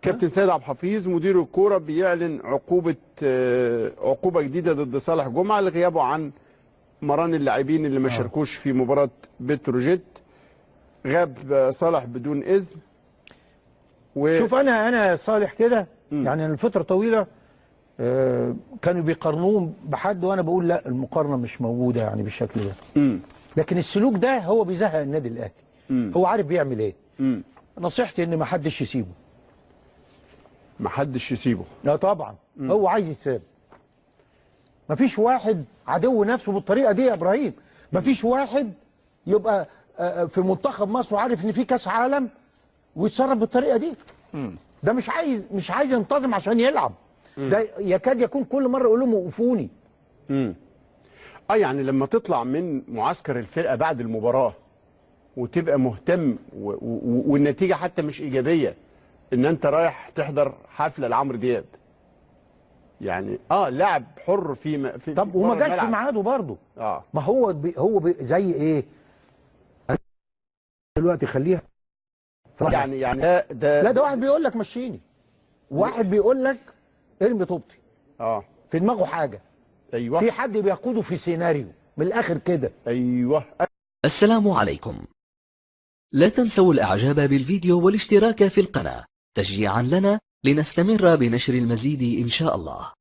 كابتن سيد عبد الحفيظ مدير الكوره بيعلن عقوبه جديده ضد صالح جمعه لغيابه عن مران اللاعبين اللي ما شاركوش في مباراه بتروجيت. غاب صالح بدون اذن. شوف انا صالح كده يعني لفتره طويله كانوا بيقارنوه بحد، وانا بقول لا، المقارنه مش موجوده يعني بالشكل ده. لكن السلوك ده هو بيزهق النادي الاهلي. هو عارف بيعمل ايه. نصيحتي ان ما حدش يسيبه. ما حدش يسيبه. لا طبعا. هو عايز يتساب. ما فيش واحد عدو نفسه بالطريقه دي يا ابراهيم. ما فيش واحد يبقى في منتخب مصر وعارف ان في كاس عالم ويتصرف بالطريقه دي. ده مش عايز ينتظم عشان يلعب. ده يكاد يكون كل مره يقول لهم وقفوني. يعني لما تطلع من معسكر الفرقه بعد المباراه وتبقى مهتم والنتيجه حتى مش ايجابيه، ان انت رايح تحضر حفله لعمرو دياب. يعني لاعب حر في طب وما جاش في ميعاده برضه. ما هو زي ايه؟ دلوقتي خليها يعني لا، ده واحد بيقول لك مشيني، واحد بيقول لك ارمي طوبتي. في دماغه حاجه. ايوه. في حد بيقوده في سيناريو من الاخر كده. ايوه. السلام عليكم. لا تنسوا الاعجاب بالفيديو والاشتراك في القناة تشجيعا لنا لنستمر بنشر المزيد ان شاء الله.